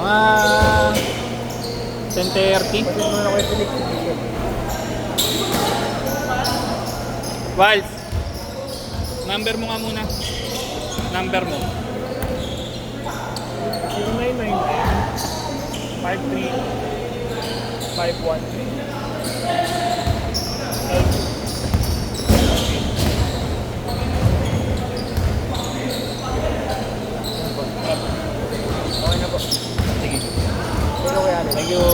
Mga 10:30. Vals, number mo nga muna. Number mo. 099513 513. Okay na po. Sige. Pero kaya Thank you.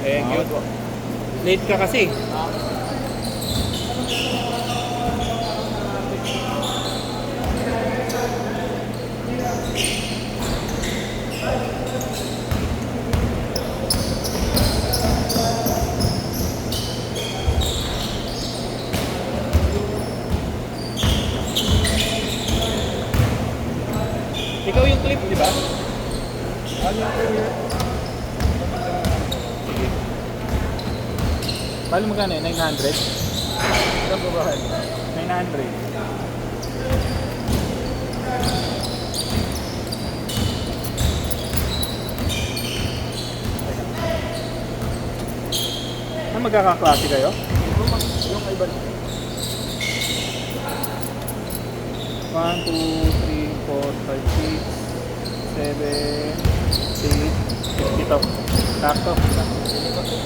Thank you. Late ka kasi. Ikaw yung clip, di ba? Sige. Bali magkano yun? 900? Ilang babahan? 900. Magkakaklase kayo? Yung iba. 1, 2, 3, 4, 5, 6, 7, 8. Dito. Sakto.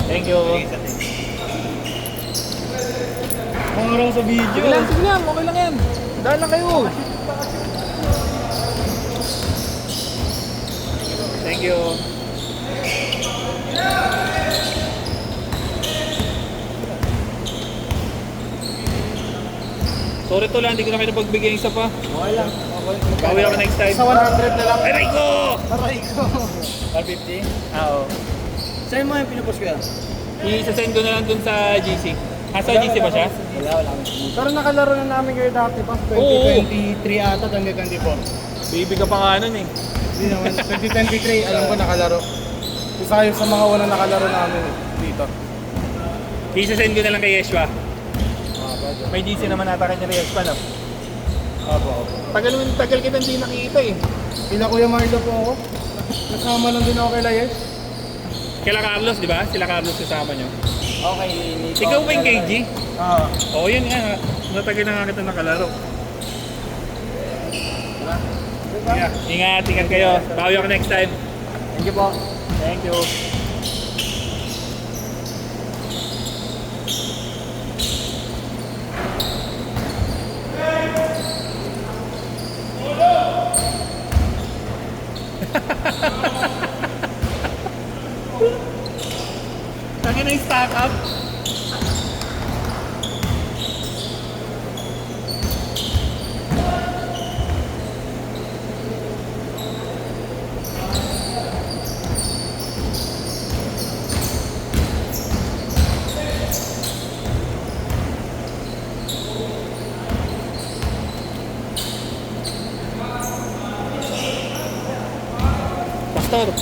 Thank you. Pangarang sa video. Sige lang, sige lang. Okay lang yan. Dahil lang kayo. Thank you. Sorry to lang, hindi ko na kayo napagbigay isa pa. Okay lang. Okay. Bawi ako next time. Sa 100 na lang. Aray ko! Aray ko. 150? Oo. Saan mo yung pinupost ko yan? I-send ko na lang dun sa GC. Sa GC ba siya? Wala. Pero nakalaro na namin kayo dati pa. Oo. 2023 ata, 2024. Baby ka pa nga nun eh. Hindi naman. 2023, alam ko nakalaro. Isa kayo sa mga unang nakalaro namin dito. I-send ko na lang kay Yeshua. Bagay. May GC naman nata kanya ni Yeshua, no? Opo. Tagal kita hindi nakikita eh. Sila Kuya Marlo po ako. Kasama lang din ako kay Layes. Kila Carlos, di ba? Sila Carlos kasama nyo. Okay, Nico. Ikaw ba yung KG? Oo. Oo, yun nga. Natagal na nga kita nakalaro. Yeah. Ingat kayo. Bawi ako next time. Thank you po. Thank you. Tangin na yung stock up. Pastor.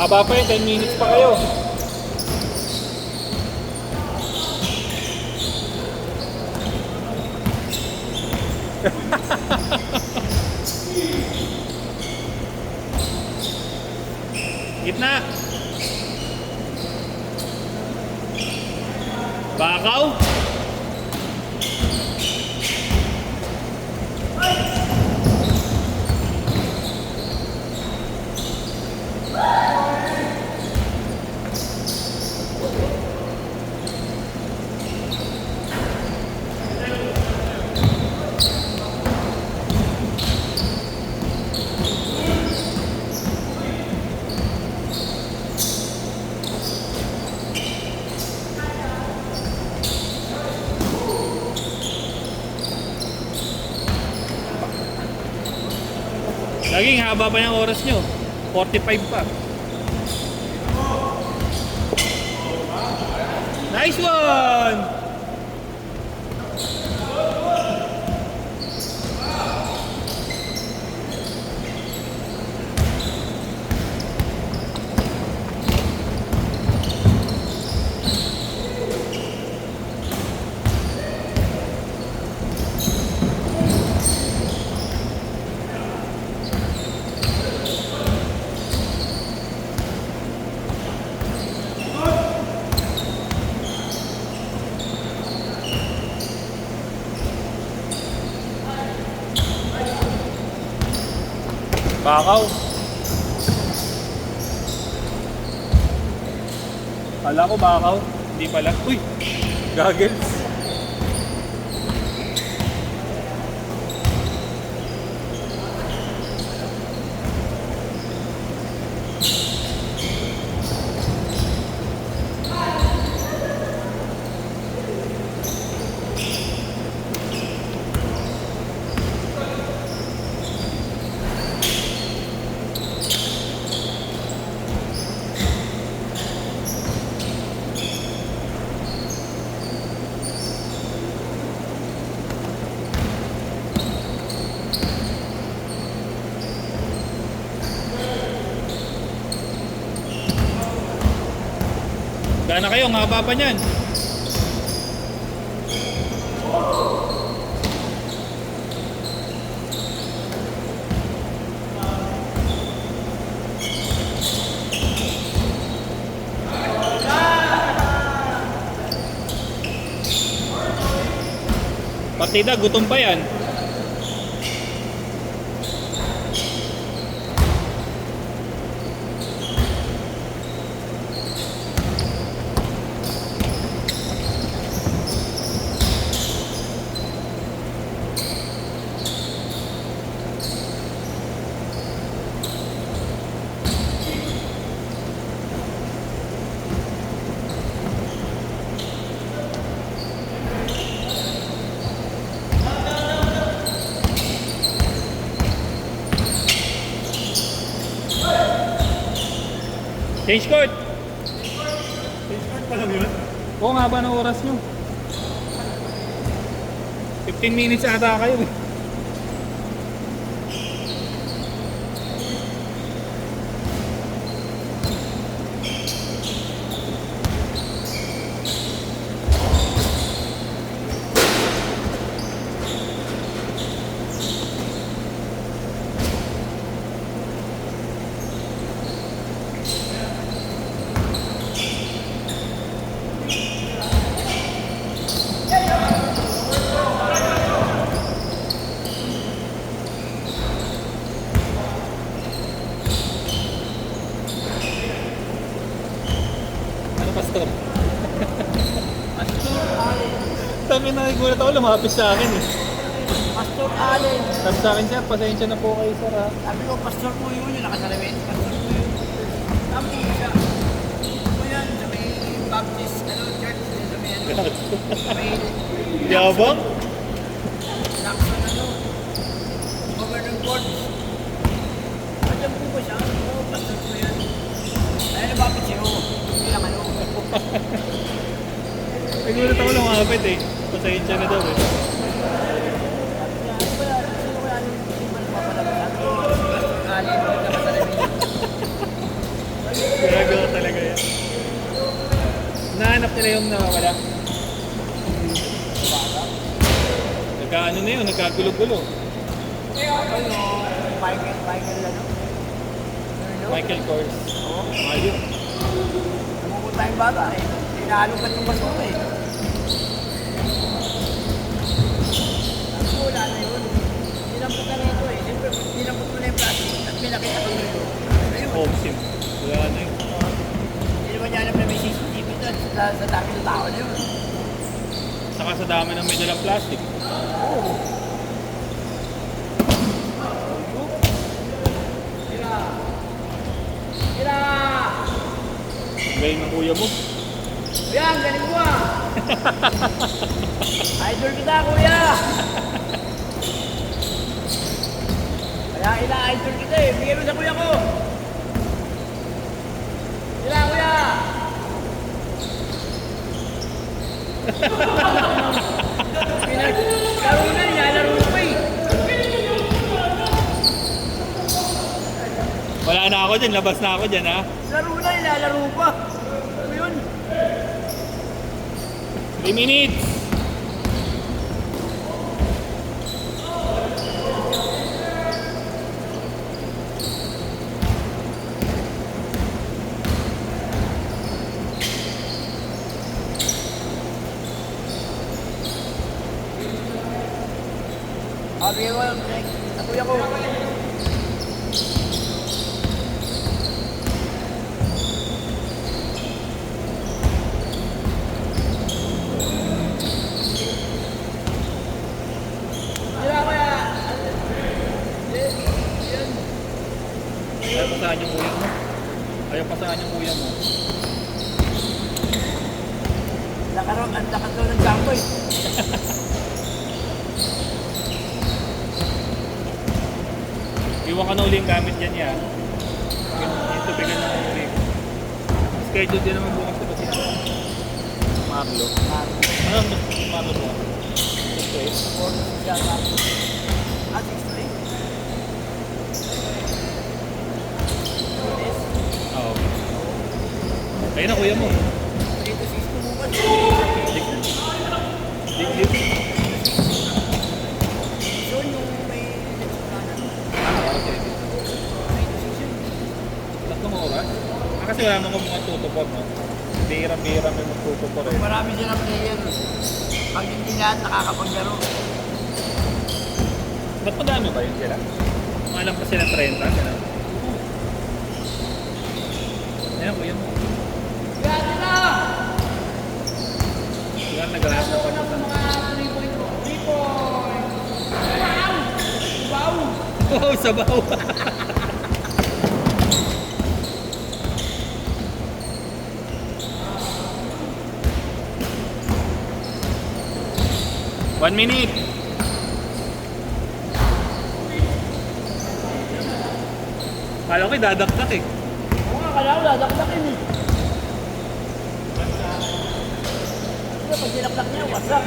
Haba pa yun, 10 minutes pa kayo. Gitna. Bakaw. Laging haba pa yung oras nyo. 45 pa. Nice one! Bakaw. Kala ko bakaw. Hindi pala. Uy! Goggles. Gana kayo, ang haba pa niyan. Partida, gutom pa yan. Change court! Change card pa lang yun. Oo, nga ba ng oras nyo? 15 minutes ata kayo eh. Pastor. Pastor Allen. Sabi na nagulat ako, lumapis sa akin eh. Pastor Allen. Sabi sa akin, sir, pasensya na po kayo, sir ha. Sabi ko, pastor mo yun, yung nakasalamin. Pastor mo yun. Sabi ko siya. Ito yan, sa may Baptist, church, sa may sa may Yabang? Jackson, Governor Board. Alam ko ba siya? Oo, pastor mo yan. Ay, nabapit siya, hindi lang Nagulat ako, lumapit eh. Pasensya na daw eh. Pastor Allen, nakasalamin. battery yung nawawala. Nagkaano na yun, nagkagulo-gulo. Ano, Michael, ano? Michael Kors. Oo. Ayun. Namumunta yung bata eh. Tinaalukan yung basura eh. Ako, wala na yun. Dinampot na rito eh. Siyempre, dinampot mo na yung plastic at may nakita ko yun. Ayun. Home sim. Wala na yun. Hindi naman niya alam na may CCTV doon sa dami ng tao na yun. Saka sa dami ng may dalang plastic. Oo. Tira! Galing ng kuya mo. Kuya, ang galing mo ah! Idol kita, kuya! Kaya ina-idol kita eh. Bigyan mo sa kuya ko! Tira, kuya! Laro na niya, laro pa eh. Wala na ako dyan, labas na ako dyan ha. Laro na, ilalaro pa. Ano yun? 3 minutes! Sabi ko, sa kuya ko. Tira, kuya! Ayaw pa saan yung kuya mo. Ayaw pa saan yung kuya mo. Ang lakas daw ng jumbo eh. Iwan ka na uli yung gamit dyan yan. Yung tubigan na uli. Schedule din naman bukas ito siya. Marlo. Ano ang Marlo mo? Okay. Ah, 6-3. Oo. Ayun na kuya mo. 3-6 mo bukas. Dig. Yun yung may nagsukanan. Okay. 3-6 yun. Tatlong oras? Kasi wala naman kung mga tutupor, no? Bira-bira may magtutupor eh. Marami silang player. Pag hindi lahat nakakapaglaro. Ba't madami ba yun sila? Malam pa sila 30, gano'n? Ayun, kuya mo. Gati na! Siguro nag-rap na Ako ng mga 3-point ko. 3-point! Wow! Wow! Wow, sabaw! One minute! Kala ko dadaktak eh. Oo nga, kala ko dadakdakin eh. Kasi pag dinakdak niya, wasak.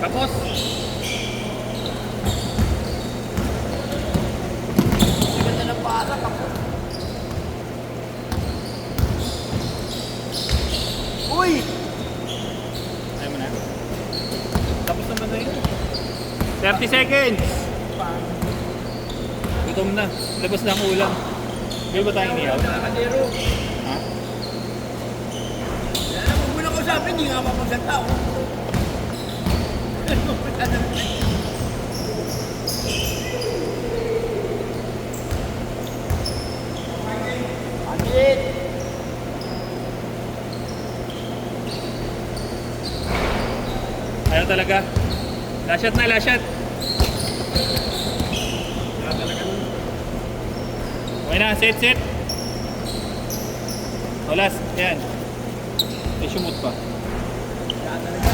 Tapos, Ang ganda ng bata, kapos. Uy! ayaw mo na. Tapos naman na yun. 30 seconds! Gutom na. Labas na ang ulam. Gawin ba tayong inihaw? Nakadero. Ha? Huwag mo na kausapin, hindi nga mapagsalta ako. Paglit! Ayaw talaga. Last shot na, last shot. Ayaw talaga. Okay na, set, set. O last, yan. May sumut pa. Kaya talaga.